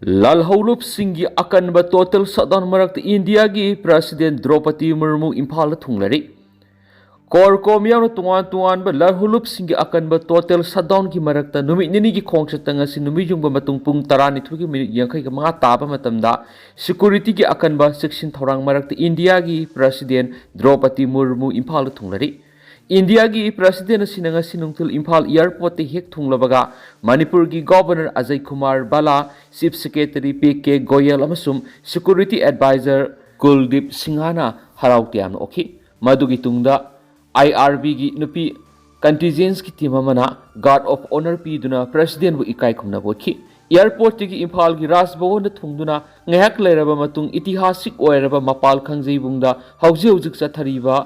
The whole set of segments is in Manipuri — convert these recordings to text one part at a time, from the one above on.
lalholup singi akan ba total shutdown marak India gi President Draupadi Murmu Imphal thunglari kor kom yaw tuan ba lalholup singi akan ba total shutdown gi marak ta numi nini gi khongchatang asi numi jung ba matung pung tarani thugi minute yangkai ga mga taba matamda security gi akan ba section thorang marak India gi President Draupadi Murmu Imphal thunglari India gi President sinanga sinungtul Imphal airport te hek thunglabaga Manipur gi Governor Ajay Kumar Bala Chief Secretary PK Goyal amasum Security Advisor Kuldeep Singhana harautiam okhi madugi tungda IRB gi nupi contingents ki team amana guard of honor piduna President bu ikai khumna bokhi airport gi Imphal gi Rajbhavan thungduna ngahak leraba matung itihasik oiraba mapal khangjei bungda hauji hujik chathariba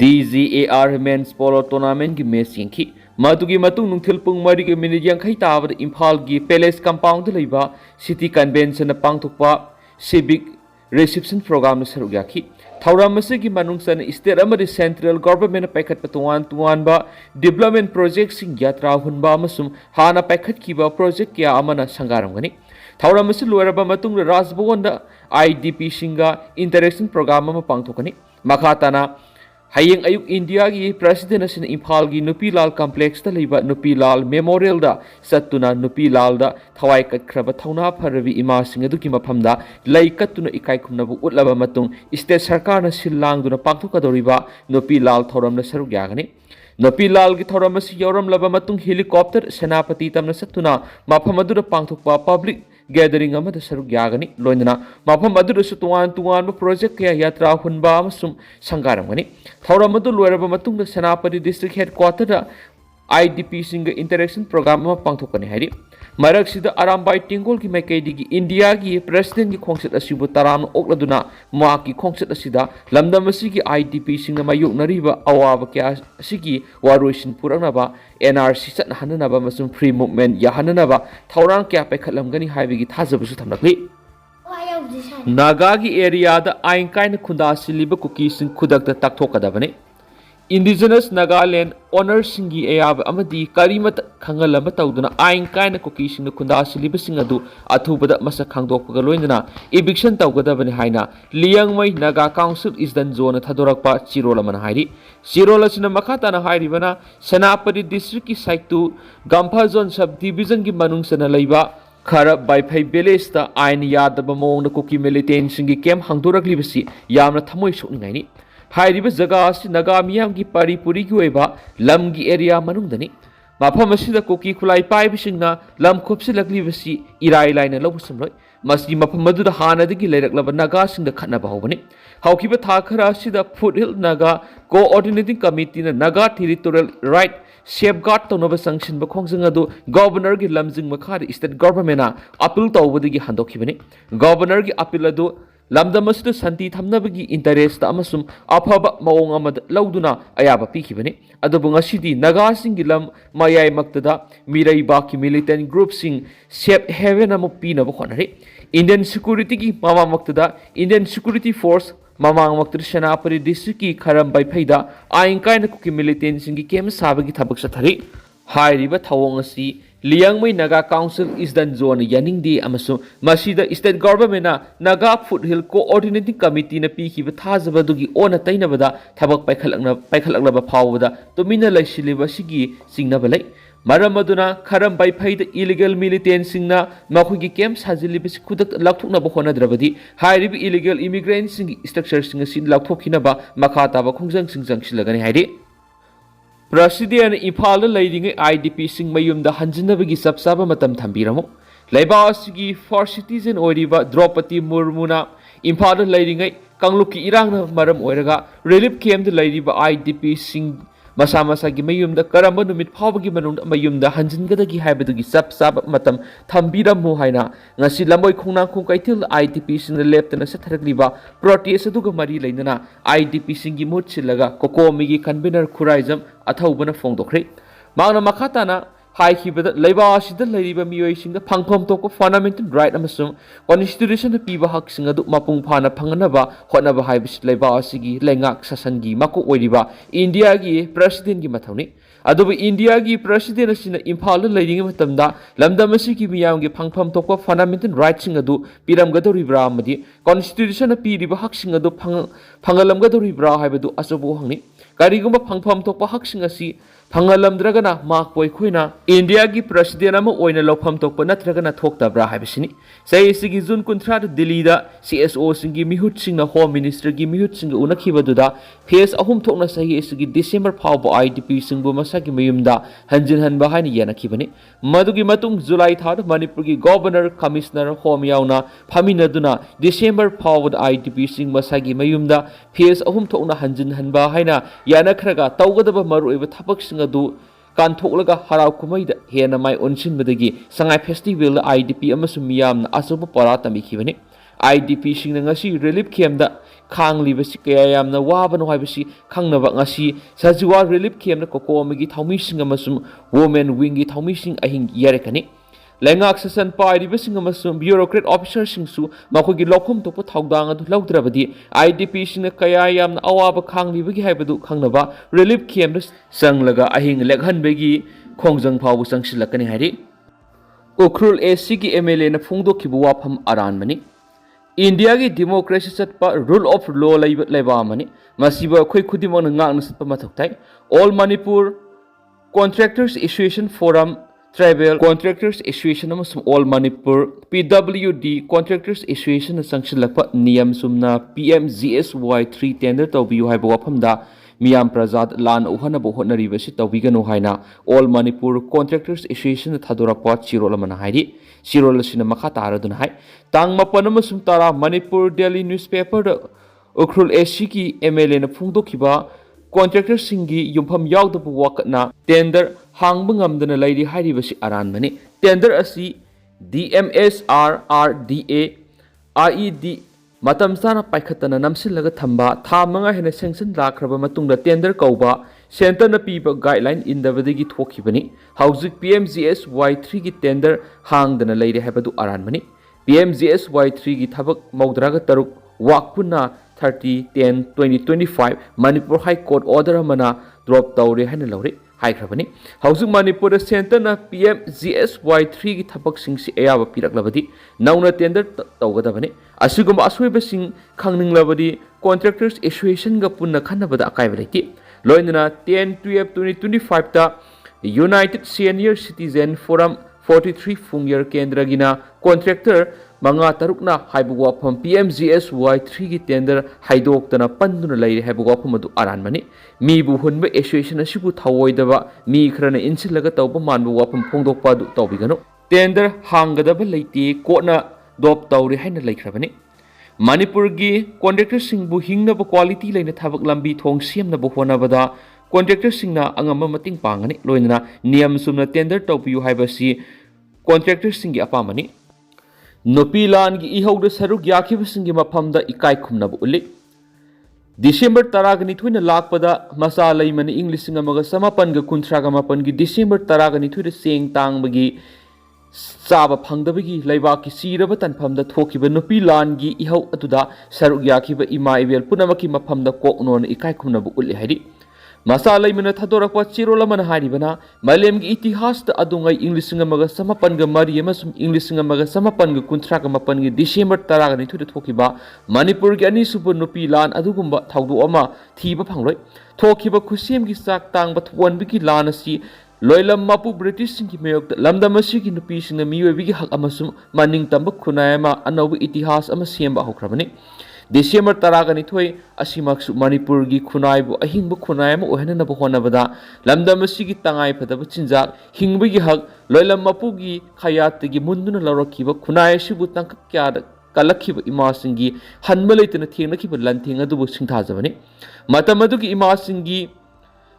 DGAR Men's Polo Tournament gi match yengki madugi matung nungthil pung mari gi minute yangkai tabada Imphal gi Palace compound leiba city convention na pangthokpa civic reception program na saruk yakhi thouram asigi manungsan state amadi central government paikhat patuan tuan ba development projects sing yatra hunba amasum hana paikhat kiba project kya amana sangaram gani thouram asi loiraba matung Rajbhavan da IDP singa interaction program ama pangthokani makhatana hayeng ayuk India gi President asin Imphal gi Nupi Lan complex ta leiba Nupi Lan memorial da satuna Nupi Lan da thawai katkraba thauna pharabi ima sing adu ki maphamda lei katuna ikai khumnabu utlaba matung state sarkar na silang duna pangthuka doriba Nupi Lan thoram na saruk yagani Nupi Lan gi thoram asi yoram laba matung helicopter senapati tamna satuna mafam adu pangthukpa public gathering amada saruk yagani loina mafam adu su tuan project kya yatra hunba amasum sangaram gani thouram adu loiraba matung da senapati district headquarter da IDP singa interaction program ma pangthokani hari marak sida arambai tingol ki makai digi India gi president gi khongset asibu taram okladuna ma ki khongset asida lamdam asigi IDP singa mayuk nariba awaba kya asigi waroisin puranaba NRC sat hananaba masum free movement ya hananaba thauran kya paikhatlamgani haibigi thajabusu thamlakli Naga gi area da ain kain khunda siliba kuki sing khudak da takthokadabani Indigenous Nagaland honor singi ayab amadi karimat khangalama tawduna ain kaina kuki sing khunda siliba sing adu athubada masa khangdokpaga loinana eviction tawgadabani haina Liangmai Naga Council Eastern Zone thadorakpa chirolamana hairi chirolasina makhatana hairibana Senapati district ki site tu Gampha zone sub division ki manung sana leiba khara baifai village ta ain yadaba mong kuki militant singi kem hangdoraklibasi yamna thamoi sokningai ni hairiba jaga asi Naga miyam gi paripuri gi oiba lam gi area manungdani mafam asida koki khulai pai bisingna lam khopsi lakli basi irai laina lobusumloi masi mafam madu hana digi leirak Naga singda khatna bahobani haukiba thakhara asida foothill Naga coordinating committee na Naga territorial right safeguard tonaba sanction ba khongjang adu governor gi lamjing makhari state government na appeal tawbadigi handokhibani governor gi appeal adu lamdam asida santi thamnabagi interest amasum afaba maong amad lauduna ayaba pikibani adubu ngasidi Naga singi lam mayai maktada mirai baki militant group sing safe haven amu pinaba khonari Indian security gi mama maktada Indian security force mamang maktar Senapati district ki kharam bai phaida ain kaina kuki militant singi kem sabagi thabak sathari hairiba thawong asi Liangmai Naga Council Eastern Zone yaningdi amasu masida state government na Naga Foothill Coordinating Committee na pikhiba thajabadugi ona tainabada thabak paikhalakna phawda tumina laisiliba sigi singnaba lai maram aduna kharam bai phaida illegal militant singna makhugi camp sajiliba khudak lakthukna ba honadrabadi hairibi illegal immigrant sing structure sing sin lakthokinaba makhata ba khongjang singjang silagani hairi President Imphal leiringai IDP sing mayumda hanjinabagi sapsaba matam thambiramo leiba asigi for citizen oiriba Draupadi Murmuna Imphal leiringai kangluki irangna maram oiraga relief camp da leiriba IDP sing masa gi mayumda karamba numit phawbagi manung mayumda hanjingadagi haibadagi sapsaba matam thambiramo haina ngasi lamboi khongnang khongkaitil IDP sing leptana satharakliba protest aduga mari leinana IDP sing gi mutchilaga kokomi gi convener khuraijam athawbana fongdokhre mangna makhatana haikibada leiba asida leiriba miyoi singda phangphom tokko fundamental right amasung constitution da piba hak singa du mapung phana phanganaba hotnaba haibis leiba asigi lengak sasangi mako oiriba India gi president gi mathawni अदुबु इंडिया की प्रेसिडेंट असिना इम्फाल लेरिंग मतमदा लमदम असिगी मियामगी फंगफम थोकपा फंडामेंटल राइट्सिंग अदु पिरमगदोरिब्रा अमदि कॉन्स्टिट्यूशन पीरिबा हकसिंग अदु फंगलमगदोरिब्रा हाइबदु असबु हंगनि करिगुम फंगफम थोकपा हकसिंग असि फंगलमद्रगना माकपोय खुइना इंडिया की प्रेसिडेंट अमा ओइना लौफम थोकपा नत्रगना थोकतब्रा हाइबसिनि सैसिगी जून 13 दिल्ली दा CSO सिंगी मिहुत सिंग होम मिनिस्टर की मिहुत सिंग उनखिबदुदा फेस अहुम थोकना सही सिगी डिसेंबर फाव IDP सिंगबु मसागी मयुमदा हंजिन हनबा हाइना यानखिबनि मदुगी मतुंग जुलाई था मणिपुर की गवर्नर कमिश्नर होम याउना फमिनदुना डिसेंबर फाव IDP सिंग मसागी मयुमदा फेस अहुम थोकना हंजिन हनबा हाइना यानखरगा तौगदबा मरुइबा थबकसिंग अदु कान्थोकलगा हराव कुमैदा हेना माइ ओनसिनबदगी संगाई फेस्टिवल IDP अमसुम मियामना असुब परा तमिखिबनि IDP सिंगना ngasi रिलीफ कैम्पदा खांगलिबसि कया यामना वाबनो हाइबसि खंगनबा ngasi सजुवा रिलीफ कैम्पना कोकोमगी थौमिसिंग अमसुम वुमेन विंगी थौमिसिंग अहिंग यारेकनि लेंगाक सेसन पाइरिबसिंग अमसुम ब्यूरोक्रेट ऑफिसर सिंगसु मखोगी लौखम तोप थौदांग अदु लौद्रबदि IDP सिंगना कया यामना अवाब खांगलिबगी हाइबदु खंगनबा रिलीफ कैम्पदा संगलगा अहिंग लेखहनबगी खोंजंग फावबु संगसिलकनि हाइरि उखरुल एसी की MLA ना फोंदोखिबु वाफम अरानमनि इंडिया की डेमोक्रेसी चटपा रूल ऑफ लॉ लेबामनि मसिबा अखोय खुदिमोन ngang सटपा मथोक्ताई all Manipur contractors association forum tribal contractors association अमसुम all Manipur PWD contractors association संगसिलकपा नियम सुमना PMGSY 3 टेंडर तौबियु हाइबा वाफमदा मियाम प्रजाद लान उहनबो होटनरिबसि तौबिगनो हाइना ऑल मणिपुर कॉन्ट्रैक्टर्स एसोसिएशन थादोरकपा चिरोल अमना हाइरि चिरोल असिना मखा तारदुना हाइ तांग मपन अमसुम तारा Manipur daily newspaper Ukhrul AC की MLA ना फोंदोखिबा कॉन्ट्रैक्टर सिंगी युमफम यावदबु वाकना टेंडर हांगबु ngamdana lairi hairibasi aranmani tender असी DMSRRDA RED matam sana paikhatana namsilaga thamba tha manga hena sanction lakraba matungda tender kauba center na piba guideline indabadagi thokibani hauzik PMGSY 3 gi tender hangdana leire habadu aranmani PMGSY 3 gi thabak maudraga taruk wakpuna 30/10/2025 Manipur High Court order amana drop tawre hana lawre हाइख्रबनी हौजुक मणिपुर सेंटर ना PMGSY 3 की थपक सिंग सि अयाबा पिरकलबदी नौना टेंडर तौगदबनी असिगुम असुइबसिंग खंगनिंगलबदी कॉन्ट्रैक्टर्स एसोसिएशन गा पुन्ना खन्नबदा अकाइबा लेति लोइनना 10/12/2025 ता यूनाइटेड सीनियर सिटीजन फोरम 43 फुंगियर केंद्र गिना कॉन्ट्रैक्टर मंगा तरुकना हाइबु वाफम PMGSY 3 की टेंडर हाइदोक्तना पंदुना लैरे हाइबु वाफम अदु अरानमनि मीबु हुनबे एसोसिएशन असिबु थावोइदबा मी खरना इनसिलगा तौबा मानबु वाफम फोंदोकपा अदु तौबिगनो टेंडर हांगदबा लैते कोटना दोप तौरे हाइना लैख्रबनि मणिपुर की कॉन्ट्रैक्टर सिंगबु हिंगनबा क्वालिटी लैना थबक लंबी थोंग सेमनबा होनबदा कॉन्ट्रैक्टर सिंगना अंगम मतिंग पांगनि लोइना नियम सुमना टेंडर तौपियु हाइबसि कॉन्ट्रैक्टर सिंगी अपामनि नुपी लान की इहौद सरुक याखिबसिंगी मफमदा इकाई खुमनबु उल्ली डिसेंबर 12 लाकपदा मसा लैमनि इंग्लिशिंग अमगा समापनगा कुंथ्रागा मापनगी डिसेंबर 12 सेंग तांगबगी चाबा फंगदबगी लैबाकी सीरबा तनफमदा थोखिबा नुपी लान की इहौ अतुदा सरुक याखिबा इमा इबेल पुनमकी मफमदा कोकनोन इकाई खुमनबु उल्ली हाइरि मसा लैमना थादोरकपा चिरोलमना हारिबना मलेमगी इतिहास द अदुंगै इंग्लिशिंग अमगा समापनगा मरि अमसुम इंग्लिशिंग अमगा समापनगा कुंथ्रागा मापनगी डिसेंबर 12 थोखिबा मणिपुर की अनिसुब नुपी लान अदुगुंबा थौदो अमा थीबा फंगलोय थोखिबा खुसेमगी चाक तांगबा थवनबिगी लान असि लोयलम मापु ब्रिटिश सिंगी मयोक लमदम असिगी नुपी सिंग मियोबिगी हक अमसुम मनिंग तंब खुनायमा अनौब इतिहास अमा सेमबा हौख्रबनि डिसेंबर 12 असिमक्सु मणिपुर की खुनाइबु अहिंग खुनाइम ओहननब होनबदा लमदम असिगी तंगाई फदब चिंजाक हिंगबगी हक लोयलम मपुगी खयातगी मुंदुना लौरखिब खुनाइ सिबु तंक क्याद कलखिब इमासिंगी हनब लेतन थेंगनखिब लंथेंग अदुबु सिंथाजबनि मतम अदुगी इमासिंगी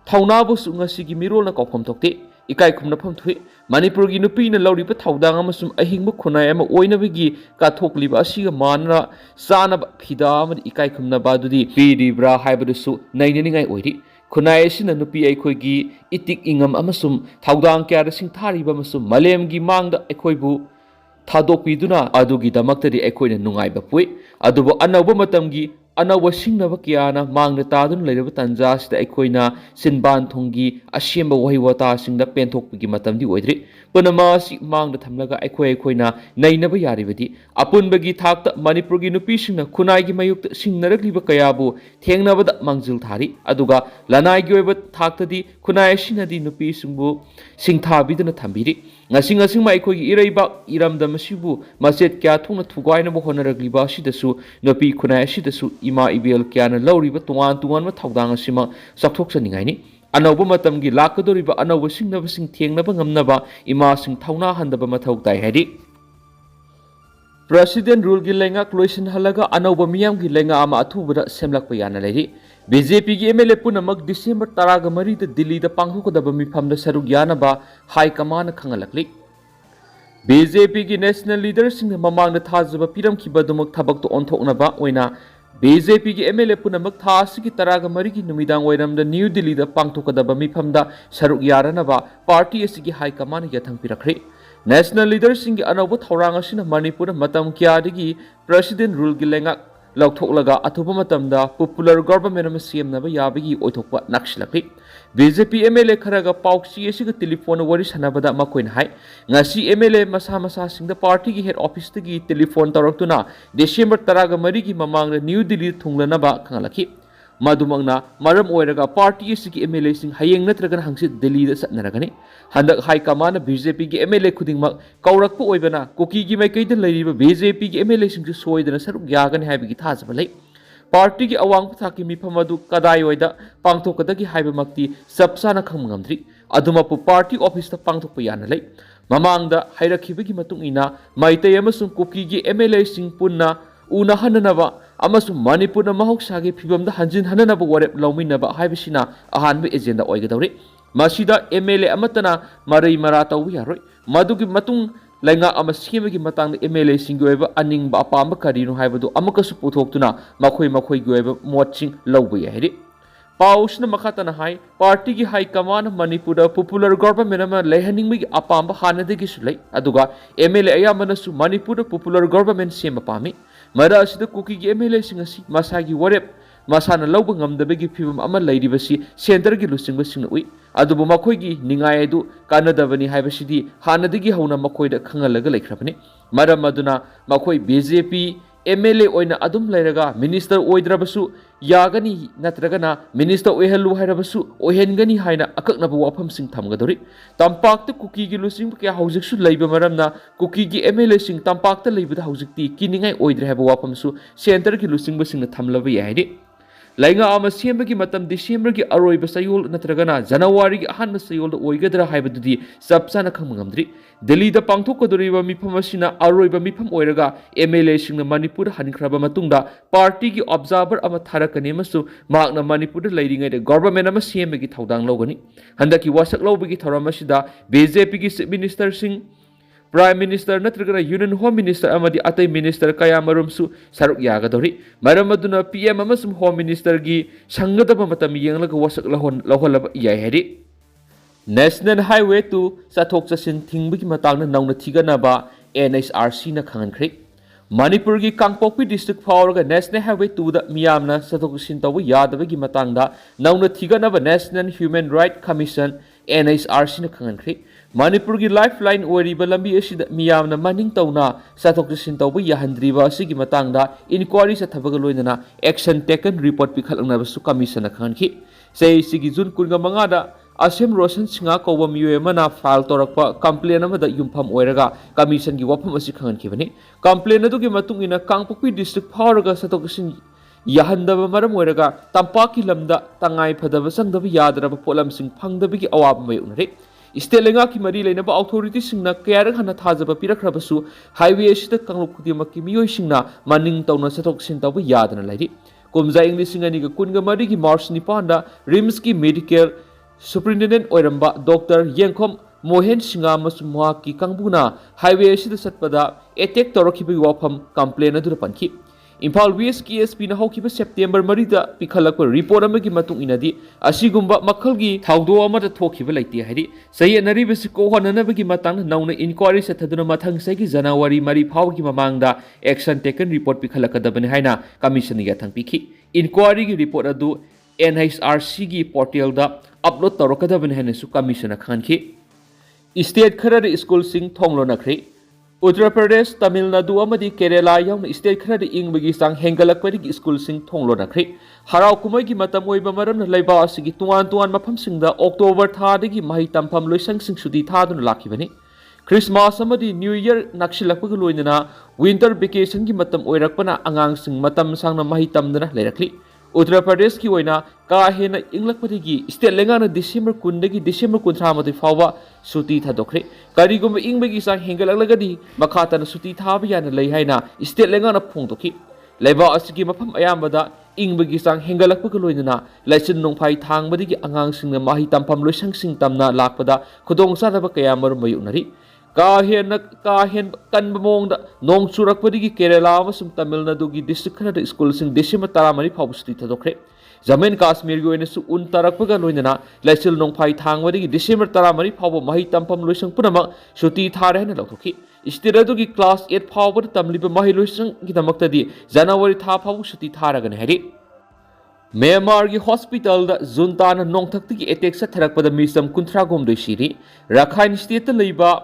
थौनाबु सुंगसिगी मिरोलना कौफम थोक्ते इकाई खुमनफम थुइ मणिपुर की नुपीना लौरिब थौदांग अमसुम अहिंग खुनाइ अमा ओइनबगी काथोकलिबा असिगा मानना सानब फिदा अमदि इकाई खुमनबा दुदि पीरिब्रा हाइबदुसु नैननिंगाई ओइरि खुनाइ असिना नुपी अखोइगी इतिक इंगम अमसुम थौदांग क्यादा सिंथारिबा अमसुम मलेमगी मांगदा अखोइबु थादोकपिदुना अदुगी दमक्तदि अखोइना नुंगाइबा पुइ अदुबु अनौब मतमगी अनौब सिंगनब कियाना मांगना तादुन लेरब तंजासिदा अखोइना सिनबान थोंगी असेंबा वही वतासिंगदा पेंथोकपगी मतमदि ओइद्रि पुनमासी मांगना थमलगा अखोइना नैनब यारिबदि अपुनबगी थाक्ता मणिपुरगी नुपीसिंगना खुनाइगी मयुक्त सिंगनरगलिब कयाबु थेंगनबदा मांगजिल थारी अदुगा लनाइगी ओइब थाक्तदि खुनाइसिनदि नुपीसिंगबु सिंथाबिदना थंबिरि ngasing ngasing mai khoi iraiba iramdam sibu maset kya thungna thugaina bo honaragliba sidasu nopi khunai sidasu ima ibel kya na lawriba tungan ma thaudang asima sakthok saningai ni anauba matamgi lakadoriba anauba singnaba sing thengnaba ngamnaba ima sing thauna handaba mathau tai hadi President rule gi Leingak loisin halaga anauba miyam gi lenga ama athubada semlakpa yana leiri BJP MLA punamak December 13 da Delhi da pangthokdaba mifamda saruk yanaba high command khangalakli BJP gi national leaders sing mamangda thajaba piramkhibadumak thabak to onthoknaba oina BJP gi MLA punamak thasigi 13 gi numidang oiramda New Delhi da pangthokdaba mifamda saruk yaranaba party asigi high command yathang pirakri national leaders sing anauba thorang asina Manipur matam kyadigi President rule gi Leingak लौथोलगा अथुब मतमदा पॉपुलर गवर्नमेंट में सेमनबा याबगी ओथोकपा नक्सलखि बीजेपी एमएलए खरगा पाउक्सी एसिग टेलीफोन वरी सनाबदा मकोइन हाय ngasi एमएलए मसा मसा सिंग द पार्टी की हेड ऑफिस तगी टेलीफोन तौरक्तुना डिसेंबर 13 की ममांग न्यू दिल्ली थुंगलनबा खंगलखि मधुमंगना मरम ओइरगा पार्टी एसिग एमएलए सिंग हयेंग नत्रगन हंगसि दिल्ली द सतनरगनि हंदक हाई कमान बीजेपी की एमएलए खुदिंगमक कौरक्प ओइबना कुकी की मैकैद लैरिबा बीजेपी की एमएलए सिंग सोइदना सरुक यागनि हाइबगी थाजबा लै पार्टी की अवांग थाकी मिफम अदु कदाई ओइदा पांगथोकदगी हाइबमक्ति सबसाना खंगमद्रि अदुमपु पार्टी ऑफिस ता पांगथोकप याना लै ममांगदा हाइरखिबगी मतुंग इना मैतै अमसुंग कुकी की एमएलए सिंग पुन्ना उना हननबा अमसुंग मणिपुर महौसागी फिबमदा हंजिन हननबा वरेप लौमिनबा हाइबसिना अहानबे एजेंडा ओइगदौरि मसीदा एमएलए अमतना मरई मरा तौबा यारोय मदुगी मतुंग Leingak ama siyemagi matang MLA sing goiba aning ba apamba karino haibadu amakasu puthokuna makhoi goiba motching lawba yahiri pausna makhatana hai party gi high command Manipur popular government ama lehaning mi apamba hanadegi sulai aduga MLA ayamana su Manipur popular government sema pami mara asida kuki gi MLA sing asi masagi warep masana lawba ngamdabegi phibam ama lairibasi center gi lusingba singna ui adubu makhoi gi ningai edu kanadabani haibasidi hanadegi hauna makhoi da khangalaga laikhrabani maram aduna makhoi BJP MLA oina adum lairaga minister oidrabasu yagani natragana minister oihalu hairabasu oihengani haina akaknaba wafam sing thamgadori tampakta kuki gi lusing kya haujiksu leiba maramna kuki gi MLA sing tampakta leibada haujikti kiningai oidre haba wafam su center gi lusing ba sing thamlaba yaidi Lainga ama siyembagi matam December gi aroiba sayol natragana January gi ahanba sayol da oigadra haibadudi sabsana khangmangamdri Delhi da pangthokadoriba mifam asina aroiba mifam oiraga MLA singna Manipur haninkraba matungda party gi observer ama tharakani masu magna Manipur da leiringai da government ama siyembagi thaudang logani handaki wasak lobagi thouram asida BJP gi minister sing Prime Minister natragana Union Home Minister amadi atai minister kaya marumsu saruk yagadori maram aduna PM amasum Home Minister gi sangadaba matam yenglaga wasak lahon yai heri National Highway to sathok chasin thingbagi matangna nauna thiganaba NHRC na khangankhri Manipur gi Kangpokpi district phawraga National Highway 2 da miyamna sathok chasin tawba yadabagi matangda nauna thiganaba National Human Rights Commission NHRC na khangankhri Manipur gi lifeline oiriba lambi asida miyamna maning tawna sathok chasin tawba yahandriba asigi matangda inquiry sa thabaga loinana action taken report pikhalangnaba su commission na khanki sei sigi June 15 da Asem Roshan Singa kowa miyoy mana file torakpa complaint amada yumpham oiraga commission gi wafam asi khankhibani complaint adu gi matung ina Kangpokpi district phawraga sathok chasin yahandaba maram oiraga tampaki lamda tangai phadaba sangdaba yadraba polam sing phangdaba gi awab mai unre State Leingak ki mari leinaba authority singna kayarang hana thajaba pirakhrabasu highway asida kanglok khudimaki miyoy singna maning tawna sathok sin tawba yadana lairi kumja English singani ga kunga mari gi March 9 da RIMS ki medical superintendent oiramba Dr. Yengkhom Mohen Singa masu mohaki kangbuna highway asida satpada attack torakhibi wafam complaint adu panki Imphal West KSP na haukiba September 3 pikhalakpa report amagi matung inadi asigumba makhalgi thawdo amada thokiba laiti haidi sayenaribasi ko honanabagi matang nauna inquiry sathaduna mathang saigi January 3 phawgi mamangda action taken report pikhalakadabani haina commission ya thangpikhi inquiry gi report adu NHRC gi portal da upload tawrakadabani haina su commission khanki state khara school sing thonglo nakre Uttar Pradesh, Tamil Nadu amadi Kerala yauna state khara ingbagi sang hengalakpari school sing thonglo nakre harau kumai gi matam oiba maram na laiba asigi tuan mafam singda October thadagi mahi tampham loisang sing suti thaduna lakibani Christmas amadi New Year nakshilakpaga loinana winter vacation gi matam oirakpana angang sing matam sangna mahi tamdana leirakli Uttar Pradesh ki oina ka hena inglakpadigi state lengana December 10 dagi December 13 fawba suti thadokre karigum ingbagi sang hengalagadi makhatana suti thaba yana lei haina state lengana phongdoki leiba asigi mafam ayambada ingbagi sang hengalakpaga loinana laisin nongphai thangbadigi angang singna mahi tampham loisang sing tamna lakpada khudong sadaba kaya marum mayunari kahen kan bamong da nong churakpadigi Kerala amasung Tamil Nadu gi district khana school sing December 13 phawsuti thadokre Jammu Kashmir gi oina su un tarakpaga loinana laisil nongphai thangwadigi December 13 phawba mahi tampham loisang punama suti thare hana lokhoki state adu gi class 8 phawba tamliba mahi loisang gi damaktadi January tha phawbu suti tharagani hari Myanmar gi hospital da junta na nongthakti gi attack sa tharakpada misam 30 siri Rakhine state ta leiba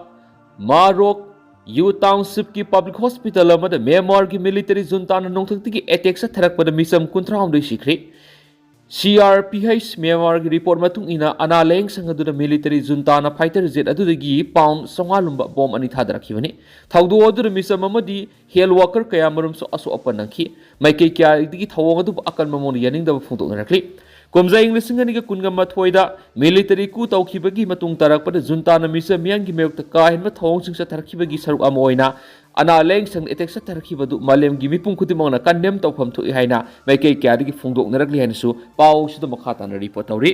Marok U Township ki public hospital amada Myanmar ki military junta na nongthakti ki attack sa tharakpada misam 30 sikre CRPH Myanmar ki report matung ina analeng sangaduna military junta na fighter jet adudagi pound songalumba bomb ani thadarakibani thawdo adura misam amadi health worker kaya marum so aso apanangki maikei kya digi thawong adu akan mamon yaning da phungdoknarakli Komza English ngani ga kunga mathoida military ku tawkhibagi matung tarakpada junta na misa miyang gi meyok ta kahin ma thawong sing sa tarakhibagi saruk amoina ana leng sang etek sa tarakhibadu malem gi mipung khutimang na kandem tawpham thu haina maikei kyadigi phungdok narakli hainasu pau suda makhata na report tawri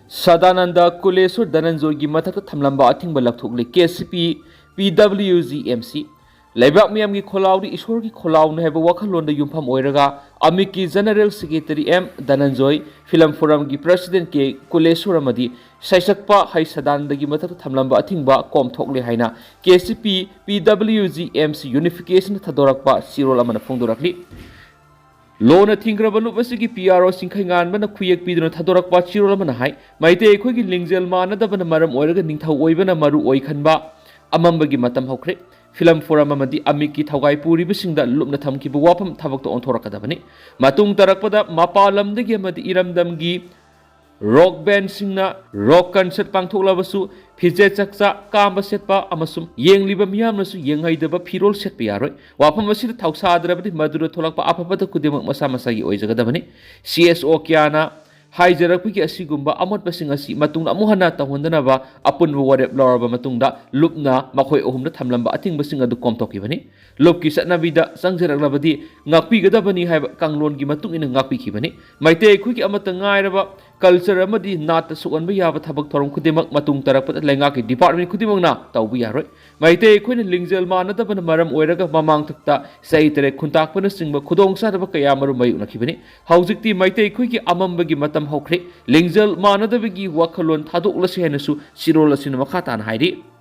Sadananda Kulesur Dananjoy gi mathak thamlamba athingba lakthokle KCP PWGMC Laibak miyam gi kholaudi ishwar gi kholaun heba wakhalon da yumpham oiraga amiki general secretary M Dananjoy film forum gi president ke Kulesur amadi saisakpa hai sadan da gi mathak thamlamba athingba kom thokle haina KCP PWGMC unification thadorakpa sirol amana phongdorakli Lona thingraba lubasi gi PRO singkhai ngan bana khuyek piduna thadorakpa sirol amana hai maite khoi gi lingjel mana da bana maram oiraga ningthau oibana maru oi khanba amamba gi matam hokre Film forum amadi amiki thawgai puri bisingda lupna thamkibu wapam thabak to onthorakadabani matung tarakpada mapalamdagi amadi iramdamgi rock band singna rock concert pangthoklabasu phije chakcha kamba setpa amasum yengliba miyamnasu yenghaidaba phirol setpa yaroi wapam asida thawsadrabadi madura tholakpa apapata kudemak masa masagi oijagadabani CSO kyana Haijarakpiki asigumba amot pasing asi matung amuhana tahundanaba apunba warep loraba matungda lupna makhoi ohumna thamlamba ating basing adu komtokibani lopki satnabida sangjaraklabadi ngakpi gadabani haiba kanglon gi matung ina ngakpi kibani maite khuki amata ngairaba culture amadi nata sukanba yaba thabak thorom khudemak matung tarakpat lenga ki department khudimak na tawbu yaroi maite khoina lingjel manadabana maram oiraga mamang thakta saitere khuntakpana singba khudong sadaba kaya maru mayu nakibani haujikti maite khuki amamba gi matam hokre lingjel manadabigi wakhalon thadok lasi hainasu sirol asina makhatan hairi